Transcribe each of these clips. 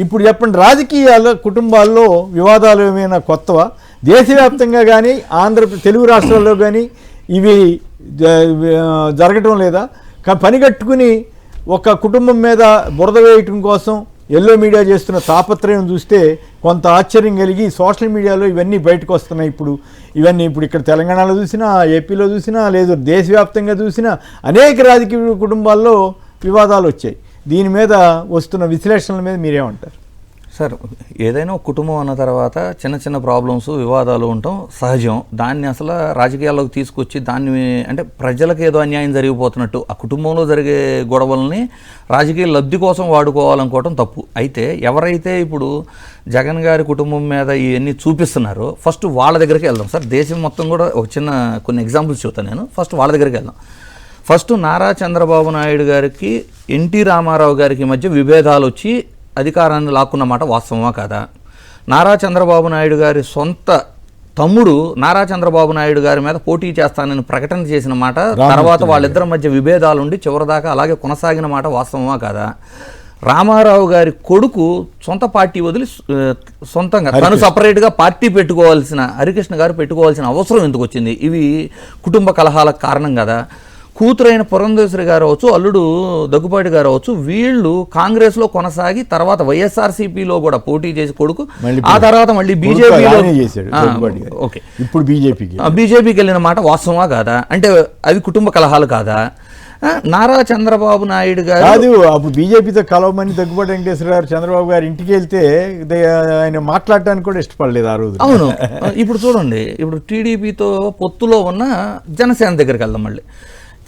ఇప్పుడు చెప్పండి, రాజకీయాల్లో కుటుంబాల్లో వివాదాలు ఏమైనా కొత్తవా? దేశవ్యాప్తంగా కానీ తెలుగు రాష్ట్రాల్లో కానీ ఇవి జరగటం లేదా? పని కట్టుకుని ఒక కుటుంబం మీద బురద వేయటం కోసం ఎల్లో మీడియా చేస్తున్న తాపత్రయం చూస్తే కొంత ఆశ్చర్యం కలిగి సోషల్ మీడియాలో ఇవన్నీ బయటకు వస్తున్నాయి. ఇవన్నీ ఇక్కడ తెలంగాణలో చూసినా, ఏపీలో చూసినా, లేదు దేశవ్యాప్తంగా చూసినా అనేక రాజకీయ కుటుంబాల్లో వివాదాలు వచ్చాయి. దీని మీద వస్తున్న విశ్లేషణల మీద మీరేమంటారు? సార్, ఏదైనా ఒక కుటుంబం అన్న తర్వాత చిన్న చిన్న ప్రాబ్లమ్స్, వివాదాలు ఉండటం సహజం. దాన్ని అసలు రాజకీయాల్లోకి తీసుకొచ్చి దాన్ని అంటే ప్రజలకు ఏదో అన్యాయం జరిగిపోతున్నట్టు ఆ కుటుంబంలో జరిగే గొడవల్ని రాజకీయ లబ్ధి కోసం వాడుకోవాలనుకోవటం తప్పు. అయితే ఎవరైతే ఇప్పుడు జగన్ గారి కుటుంబం మీద ఇవన్నీ చూపిస్తున్నారో ఫస్ట్ వాళ్ళ దగ్గరికి వెళ్దాం సార్. దేశం మొత్తం కూడా ఒక కొన్ని ఎగ్జాంపుల్స్ చెప్తాను నేను. ఫస్ట్ వాళ్ళ దగ్గరికి వెళ్దాం. ఫస్ట్ నారా చంద్రబాబు నాయుడు గారికి ఎన్టీ రామారావు గారికి మధ్య విభేదాలు వచ్చి అధికారాన్ని లాక్కున్నమాట వాస్తవమా కాదా? నారా చంద్రబాబు నాయుడు గారి సొంత తమ్ముడు నారా చంద్రబాబు నాయుడు గారి మీద పోటీ చేస్తానని ప్రకటన చేసిన మాట, తర్వాత వాళ్ళిద్దరి మధ్య విభేదాలుండి చివరిదాకా అలాగే కొనసాగిన మాట వాస్తవమా కాదా? రామారావు గారి కొడుకు సొంత పార్టీ వదిలి సొంతంగా తను సపరేట్గా పార్టీ పెట్టుకోవాల్సిన, హరికృష్ణ గారు పెట్టుకోవాల్సిన అవసరం ఎందుకు వచ్చింది? ఇవి కుటుంబ కలహాలకు కారణం కదా. కూతురైన పురంధేశ్వరి గారు అవచ్చు, అల్లుడు దగ్గుపాటి గారు అవచ్చు, వీళ్ళు కాంగ్రెస్లో కొనసాగి తర్వాత వైఎస్ఆర్సీపీలో కూడా పోటీ చేసి కొడుకు, ఆ తర్వాత మళ్ళీ బీజేపీలో ఇప్పుడు బీజేపీకి వెళ్ళిన మాట వాస్తవమా కాదా? అంటే అవి కుటుంబ కలహాలు కాదా? నారా చంద్రబాబు నాయుడు గారు అప్పుడు బీజేపీతో కలవమని దగ్గుబాటి వెంకటేశ్వర గారు చంద్రబాబు గారు ఇంటికి వెళ్తే ఆయన మాట్లాడటానికి కూడా ఇష్టపడలేదు ఆ రోజు. అవును. ఇప్పుడు చూడండి, ఇప్పుడు టీడీపీతో పొత్తులో ఉన్న జనసేన దగ్గరికి వెళ్దాం. మళ్ళీ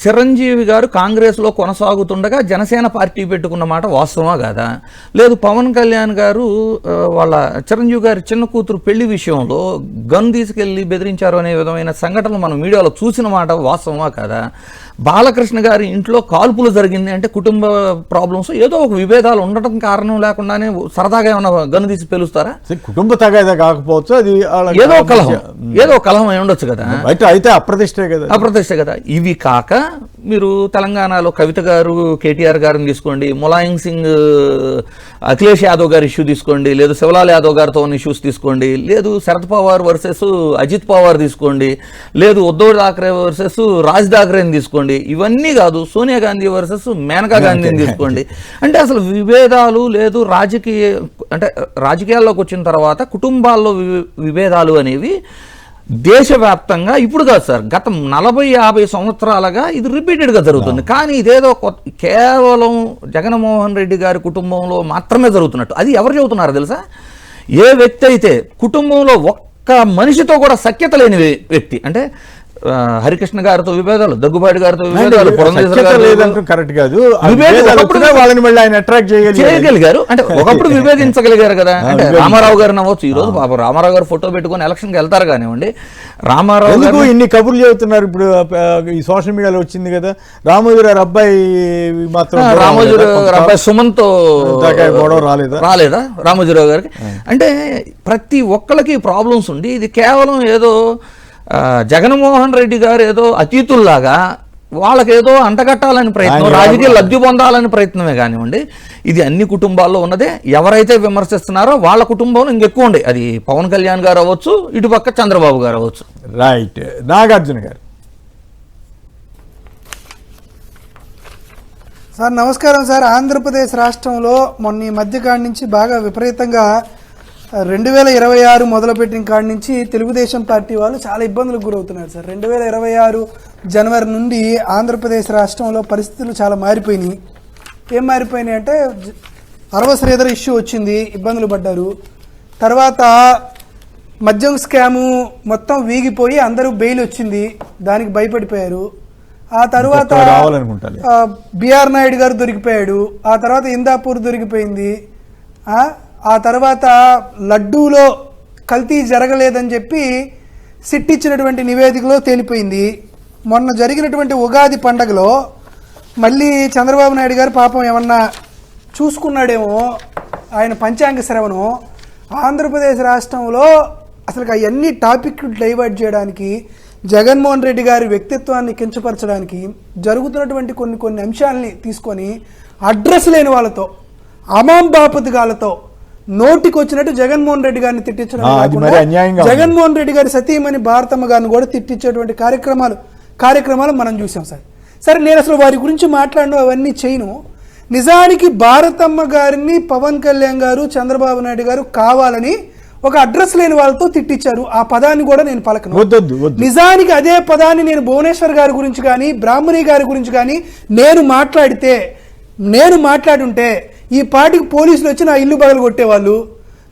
చిరంజీవి గారు కాంగ్రెస్లో కొనసాగుతుండగా జనసేన పార్టీ పెట్టుకున్న మాట వాస్తవమా కాదా? లేదు, పవన్ కళ్యాణ్ గారు వాళ్ళ చిరంజీవి గారి చిన్న కూతురు పెళ్లి విషయంలో గన్ తీసుకెళ్లి బెదిరించారు అనే విధమైన సంఘటనలు మనం మీడియాలో చూసిన మాట వాస్తవమా కాదా? బాలకృష్ణ గారి ఇంట్లో కాల్పులు జరిగింది అంటే కుటుంబ ప్రాబ్లమ్స్, ఏదో ఒక విభేదాలు ఉండటం కారణం లేకుండానే సరదాగా ఏమైనా గన్ను తీసి పేలుస్తారా? కుటుంబ తగాదా కాకపోవచ్చు, అది ఏదో కలహం అయి ఉండొచ్చు కదా. అయితే అప్రతిష్టే కదా. ఇవి కాక మీరు తెలంగాణలో కవిత గారు, కేటీఆర్ గారిని తీసుకోండి, ములాయం సింగ్, అఖిలేష్ యాదవ్ గారి ఇష్యూ తీసుకోండి, లేదు శివలాల్ యాదవ్ గారితో ఉన్న ఇష్యూస్ తీసుకోండి, లేదు శరద్ పవార్ వర్సెస్ అజిత్ పవార్ తీసుకోండి, లేదు ఉద్ధవ్ ఠాక్రే వర్సెస్ రాజ్ ఠాక్రేని తీసుకోండి. ఇవన్నీ కాదు, సోనియా గాంధీ వర్సెస్ మేనకా గాంధీని తీసుకోండి. అంటే అసలు విభేదాలు లేదు, రాజకీయాల్లోకి వచ్చిన తర్వాత కుటుంబాల్లో విభేదాలు అనేవి దేశవ్యాప్తంగా ఇప్పుడు కాదు సార్, గత 40-50 సంవత్సరాలుగా ఇది రిపీటెడ్గా జరుగుతుంది. కానీ ఇదేదో కేవలం జగన్మోహన్ రెడ్డి గారి కుటుంబంలో మాత్రమే జరుగుతున్నట్టు. అది ఎవరు చెబుతున్నారు తెలుసా? ఏ వ్యక్తి అయితే కుటుంబంలో ఒక్క మనిషితో కూడా సఖ్యత లేని వ్యక్తి, అంటే హరికృష్ణ గారితో విభేదాలు, దగ్గుబాటి గారితో విభేదాలు, కరెక్ట్ కాదు, వాళ్ళని మళ్ళీ ఆయన అట్రాక్ట్ చేయగలిగారు. అంటే ఒకప్పుడు విభేదించగలిగారు కదా. అంటే రామారావు గారు నవ్వచ్చు, ఈ రోజు పాప రామారావు గారు ఫోటో పెట్టుకుని ఎలక్షన్కి వెళ్తారు కానివ్వండి. రామారావు గారు ఇన్ని కబుర్లు చెబుతున్నారు. ఇప్పుడు ఈ సోషల్ మీడియాలో వచ్చింది కదా, రామోజీ గారి అబ్బాయి మాత్రం, రామోజీరావు గారి అబ్బాయి సుమన్తో గొడవ రాలేదా రామోజీరావు గారికి? అంటే ప్రతి ఒక్కరికి ప్రాబ్లమ్స్ ఉండి ఇది కేవలం ఏదో జగన్మోహన్ రెడ్డి గారు ఏదో అతీతుల్లాగా వాళ్ళకేదో అంటగట్టాలని ప్రయత్నం, రాజకీయ లబ్ధి పొందాలని ప్రయత్నమే కానివ్వండి. ఇది అన్ని కుటుంబాల్లో ఉన్నదే. ఎవరైతే విమర్శిస్తున్నారో వాళ్ళ కుటుంబంలో ఇంకెక్కువ ఉండే, అది పవన్ కళ్యాణ్ గారు అవ్వచ్చు, ఇటుపక్క చంద్రబాబు గారు అవ్వచ్చు. రైట్. నాగార్జున గారు సార్ నమస్కారం సార్. ఆంధ్రప్రదేశ్ రాష్ట్రంలో మొన్న ఈ మధ్యకాడి నుంచి బాగా విపరీతంగా 2026 మొదలుపెట్టిన కాడి నుంచి తెలుగుదేశం పార్టీ వాళ్ళు చాలా ఇబ్బందులకు గురవుతున్నారు సార్. 2026 జనవరి నుండి ఆంధ్రప్రదేశ్ రాష్ట్రంలో పరిస్థితులు చాలా మారిపోయినాయి. ఏం మారిపోయినాయి అంటే, శ్రీధర్ ఇష్యూ వచ్చింది, ఇబ్బందులు పడ్డారు. తర్వాత మద్యం స్కాము మొత్తం వీగిపోయి అందరూ బెయిల్ వచ్చింది, దానికి భయపడిపోయారు. ఆ తర్వాత బిఆర్ నాయుడు గారు దొరికిపోయాడు. ఆ తర్వాత ఇందాపూర్ దొరికిపోయింది. ఆ తర్వాత లడ్డూలో కల్తీ జరగలేదని చెప్పి సిట్ ఇచ్చినటువంటి నివేదికలో తేలిపోయింది. మొన్న జరిగినటువంటి ఉగాది పండగలో మళ్ళీ చంద్రబాబు నాయుడు గారు పాపం ఏమన్నా చూసుకున్నాడేమో, ఆయన పంచాంగ శ్రవణం. ఆంధ్రప్రదేశ్ రాష్ట్రంలో అసలు అవన్నీ టాపిక్ డైవర్ట్ చేయడానికి, జగన్మోహన్ రెడ్డి గారి వ్యక్తిత్వాన్ని కించపరచడానికి జరుగుతున్నటువంటి కొన్ని అంశాలని తీసుకొని అడ్రస్ లేని వాళ్ళతో, అమాం బాపతిగాలతో నోటికి వచ్చినట్టు జగన్మోహన్ రెడ్డి గారిని తిట్టించడం అది మరి అన్యాయంగా ఉంది. జగన్మోహన్ రెడ్డి గారి సతీమణి భారతమ్మ గారిని కూడా తిట్టించేటువంటి కార్యక్రమాలు మనం చూసాం సార్. సరే, నేను అసలు వారి గురించి మాట్లాడను, అవన్నీ చేయను. నిజానికి భారతమ్మ గారిని పవన్ కళ్యాణ్ గారు, చంద్రబాబు నాయుడు గారు కావాలని ఒక అడ్రస్ లేని వాళ్ళతో తిట్టించారు. ఆ పదాన్ని కూడా నేను పలకను. నిజానికి అదే పదాన్ని నేను భువనేశ్వర్ గారి గురించి కానీ, బ్రాహ్మణి గారి గురించి కానీ నేను మాట్లాడుంటే ఈ పార్టీకి పోలీసులు వచ్చి నా ఇల్లు బగలగొట్టేవాళ్ళు,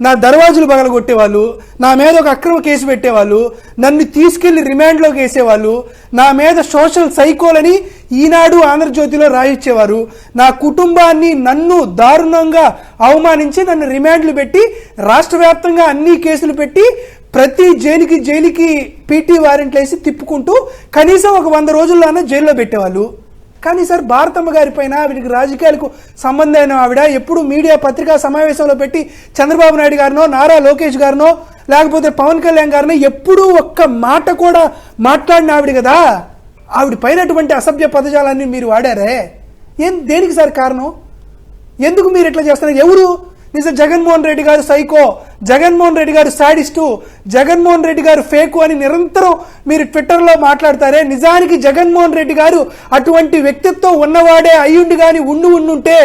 నా దర్వాజులు బగలగొట్టేవాళ్ళు, నా మీద ఒక అక్రమ కేసు పెట్టేవాళ్ళు, నన్ను తీసుకెళ్లి రిమాండ్లోకి వేసేవాళ్ళు, నా మీద సోషల్ సైకోలని ఈనాడు ఆంధ్రజ్యోతిలో రాయించేవారు, నా కుటుంబాన్ని నన్ను దారుణంగా అవమానించి నన్ను రిమాండ్లు పెట్టి రాష్ట్ర వ్యాప్తంగా అన్ని కేసులు పెట్టి ప్రతి జైలుకి పీటీ వారెంట్లు వేసి తిప్పుకుంటూ కనీసం ఒక 100 రోజుల్లోనే జైల్లో పెట్టేవాళ్ళు. కానీ సార్, భారతమ్మ గారి పైన వీటికి రాజకీయాలకు సంబంధమైన ఆవిడ ఎప్పుడు మీడియా పత్రికా సమావేశంలో పెట్టి చంద్రబాబు నాయుడు గారినో, నారా లోకేష్ గారినో, లేకపోతే పవన్ కళ్యాణ్ గారినో ఎప్పుడూ ఒక్క మాట కూడా మాట్లాడిన ఆవిడ కదా. ఆవిడ పైనటువంటి అసభ్య పదజాలాన్ని మీరు వాడారే, దేనికి సార్ కారణం? ఎందుకు మీరు ఇట్లా చేస్తున్నారు? ఎవరు నిజం? జగన్మోహన్ రెడ్డి గారు సైకో, జగన్మోహన్ రెడ్డి గారు సాడిస్టు, జగన్మోహన్ రెడ్డి గారు ఫేకు అని నిరంతరం మీరు ట్విట్టర్లో మాట్లాడతారే. నిజానికి జగన్మోహన్ రెడ్డి గారు అటువంటి వ్యక్తిత్వం ఉన్నవాడే అయ్యుండి కానీ ఉండుంటే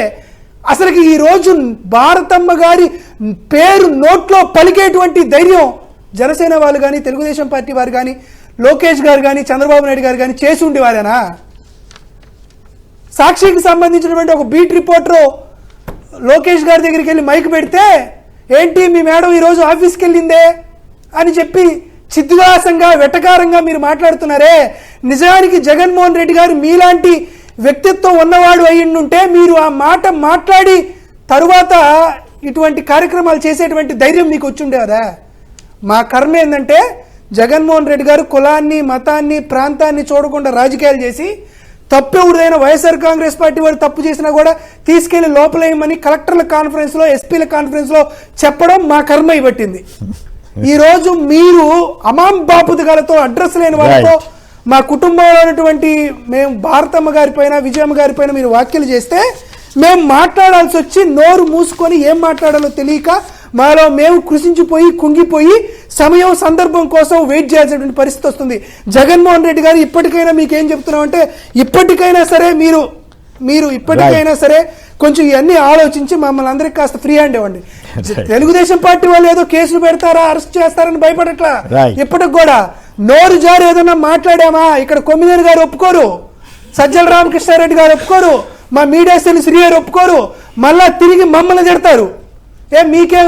అసలుకి ఈ రోజు భారతమ్మ గారి పేరు నోట్లో పలికేటువంటి ధైర్యం జనసేన వాళ్ళు కానీ, తెలుగుదేశం పార్టీ వారు కానీ, లోకేష్ గారు కానీ, చంద్రబాబు నాయుడు గారు కానీ చేసి ఉండేవారేనా? సాక్షికి సంబంధించినటువంటి ఒక బీట్ రిపోర్టరు లోకేష్ గారి దగ్గరికి వెళ్ళి మైక్ పెడితే, ఏంటి మీ మేడం ఈరోజు ఆఫీస్కి వెళ్ళిందే అని చెప్పి చిద్విలాసంగా వెటకారంగా మీరు మాట్లాడుతున్నారే. నిజానికి జగన్మోహన్ రెడ్డి గారు మీలాంటి వ్యక్తిత్వం ఉన్నవాడు అయ్యిండుంటే మీరు ఆ మాట మాట్లాడి తరువాత ఇటువంటి కార్యక్రమాలు చేసేటువంటి ధైర్యం మీకు వచ్చిండేదా? మా కర్మ ఏంటంటే జగన్మోహన్ రెడ్డి గారు కులాన్ని, మతాన్ని, ప్రాంతాన్ని చూడకుండా రాజకీయాలు చేసి తప్పెవరిదైనా వైఎస్ఆర్ కాంగ్రెస్ పార్టీ వారు తప్పు చేసినా కూడా తీసుకెళ్లి లోపలేయమని కలెక్టర్ల కాన్ఫరెన్స్ లో, ఎస్పీల కాన్ఫరెన్స్ లో చెప్పడం మా కర్మ ఇవ్వట్టింది. ఈ రోజు మీరు అమాం బాపుతుగాలతో అడ్రస్ లేని వాళ్ళతో మా కుటుంబంలో ఉన్నటువంటి మేము భారతమ్మ గారి పైన, విజయమ్మ గారి పైన మీరు వ్యాఖ్యలు చేస్తే మేము మాట్లాడాల్సి వచ్చి నోరు మూసుకొని ఏం మాట్లాడాలో తెలియక మాలో మేము కృషించిపోయి కుంగిపోయి సమయం సందర్భం కోసం వెయిట్ చేయాల్సినటువంటి పరిస్థితి వస్తుంది. జగన్మోహన్ రెడ్డి గారు ఇప్పటికైనా మీకేం చెప్తున్నామంటే ఇప్పటికైనా సరే కొంచెం ఇవన్నీ ఆలోచించి మమ్మల్ని అందరికి కాస్త ఫ్రీ హ్యాండ్ ఇవ్వండి. తెలుగుదేశం పార్టీ వాళ్ళు ఏదో కేసులు పెడతారా, అరెస్ట్ చేస్తారని భయపడట్లా. ఇప్పటికి కూడా నోరు జారి ఏదన్నా మాట్లాడామా ఇక్కడ కొమ్మినేని గారు ఒప్పుకోరు, సజ్జల రామకృష్ణారెడ్డి గారు ఒప్పుకోరు, మా మీడియా సెల్ శ్రీ గారు ఒప్పుకోరు, మళ్ళా తిరిగి మమ్మల్ని తిడతారు. మీకేం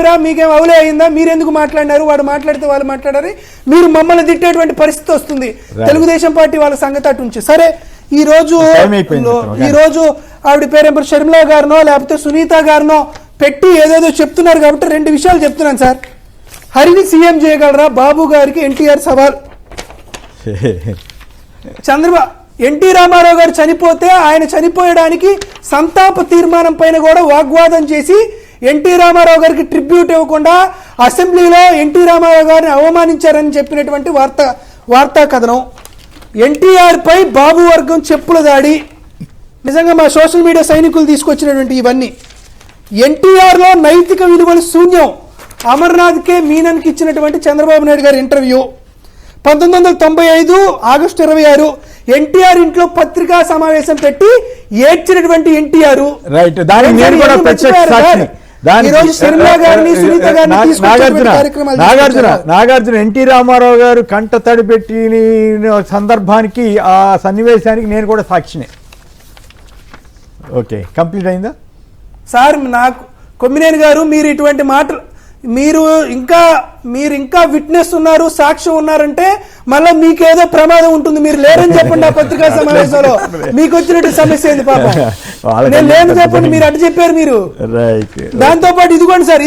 అవులే అయిందా, మీరెందుకు మాట్లాడినారు, వాడు మాట్లాడితే వాళ్ళు మాట్లాడారు, మీరు మమ్మల్ని తిట్టేటువంటి పరిస్థితి వస్తుంది. తెలుగుదేశం పార్టీ వాళ్ళ సంగతి అటు నుంచి. సరే, ఈ రోజు ఆవిడ పేరు షర్మిలా గారినో లేకపోతే సునీత గారినో పెట్టి ఏదేదో చెప్తున్నారు కాబట్టి 2 విషయాలు చెప్తున్నాను సార్. హరిని సీఎం చేయగలరా? బాబు గారికి ఎన్టీఆర్ సవాల్. ఎన్టీ రామారావు గారు చనిపోతే ఆయన చనిపోయడానికి సంతాప తీర్మానం పైన కూడా వాగ్వాదం చేసి ఎన్టీ రామారావు గారికి ట్రిబ్యూట్ ఇవ్వకుండా అసెంబ్లీలో ఎన్టీ రామారావు గారిని అవమానించారని చెప్పినటువంటి వార్తా కథనం. ఎన్టీఆర్ పై బాబు వర్గం చెప్పుల దాడి. నిజంగా మా సోషల్ మీడియా సైనికులు తీసుకొచ్చినటువంటి ఇవన్నీ. ఎన్టీఆర్లో నైతిక విలువలు శూన్యం. అమర్నాథ్కే మీనన్కి ఇచ్చినటువంటి చంద్రబాబు నాయుడు గారి ఇంటర్వ్యూ 1995 ఆగస్టు 26 ఎన్టీఆర్ ఇంట్లో పత్రికా సమావేశం పెట్టి ఏడ్చినటువంటి ఎన్టీఆర్. నాగార్జున ఎన్టీ రామారావు గారు కంట తడి పెట్టిన సందర్భానికి, ఆ సన్నివేశానికి నేను కూడా సాక్షినే. ఓకే, కంప్లీట్ అయిందా సార్? నాకు కొమ్మినేని గారు మీరు ఇటువంటి మాటలు మీరు ఇంకా విట్నెస్ ఉన్నారు, సాక్ష్యం ఉన్నారంటే మళ్ళీ మీకేదో ప్రమాదం ఉంటుంది. మీరు లేరని చెప్పండి ఆ పత్రికా సమావేశంలో. మీకు వచ్చినట్టు సమస్య ఏంది పాపం? నేను లేని చెప్పండి, మీరు అటు చెప్పారు. మీరు దాంతో పాటు ఇదిగోండి సార్,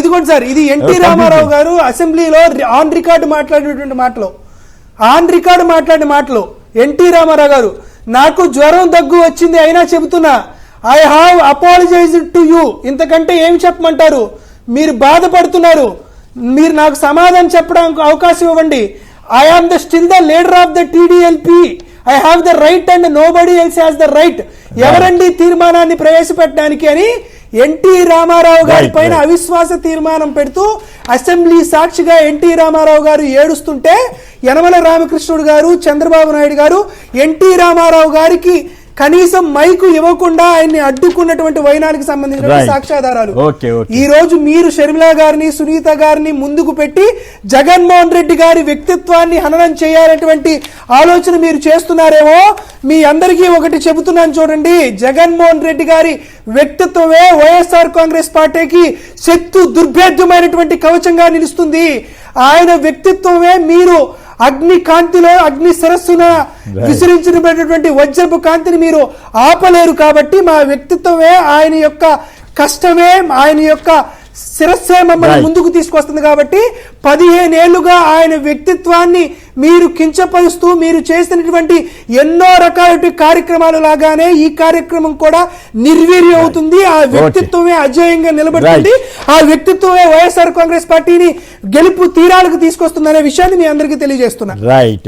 ఇది ఎన్టీ రామారావు గారు అసెంబ్లీలో ఆన్ రికార్డు మాట్లాడిన మాటలు. ఎన్టీ రామారావు గారు, నాకు జ్వరం దగ్గు వచ్చింది అయినా చెబుతున్నా, I have apologised to you. ఇంతకంటే ఏమి చెప్పమంటారు? మీరు బాధపడుతున్నారు, మీరు నాకు సమాధానం చెప్పడానికి అవకాశం ఇవ్వండి. I am still the leader of the TDLP. I have the right and nobody else has the right. ఎవరండి తీర్మానాన్ని ప్రవేశపెట్టడానికి అని ఎన్టీ రామారావు గారి Right, పైన right. అవిశ్వాస తీర్మానం పెడుతూ అసెంబ్లీ సాక్షిగా ఎన్టీ రామారావు గారు ఏడుస్తుంటే యనమల రామకృష్ణుడు గారు, చంద్రబాబు నాయుడు గారు ఎన్టీ రామారావు గారికి కనీసం మైకు ఇవ్వకుండా ఆయన్ని అడ్డుకున్నటువంటి వైనానికి సంబంధించిన Right. సాక్ష్యాధారాలు. Okay, okay. ఈ రోజు మీరు షర్మిల గారిని, సునీత గారిని ముందుకు పెట్టి జగన్మోహన్ రెడ్డి గారి వ్యక్తిత్వాన్ని హననం చేయాలనేటువంటి ఆలోచన మీరు చేస్తున్నారేమో. మీ అందరికీ ఒకటి చెబుతున్నాను చూడండి, జగన్మోహన్ రెడ్డి గారి వ్యక్తిత్వమే వైఎస్ఆర్ కాంగ్రెస్ పార్టీకి శత్రు దుర్భేద్యమైనటువంటి కవచంగా నిలుస్తుంది. ఆయన వ్యక్తిత్వమే మీరు అగ్ని కాంతిలో, అగ్ని సరస్సున విసిరించినటువంటి వజ్రపు కాంతిని మీరు ఆపలేరు. కాబట్టి మా వ్యక్తిత్వమే, ఆయన యొక్క కష్టమే, ఆయన యొక్క శిరస్సే మమ్మల్ని Right. ముందుకు తీసుకొస్తుంది. కాబట్టి 15 ఏళ్లుగా ఆయన వ్యక్తిత్వాన్ని మీరు కించపరుస్తూ మీరు చేసినటువంటి ఎన్నో రకాల కార్యక్రమాలు లాగానే ఈ కార్యక్రమం కూడా నిర్వీర్యం అవుతుంది. ఆ వ్యక్తిత్వమే అజేయంగా నిలబడుతుంది. ఆ వ్యక్తిత్వమే వైఎస్ఆర్ కాంగ్రెస్ పార్టీని గెలుపు తీరాలకు తీసుకొస్తుందనే విషయాన్ని మీ అందరికీ తెలియజేస్తున్నా. రైట్.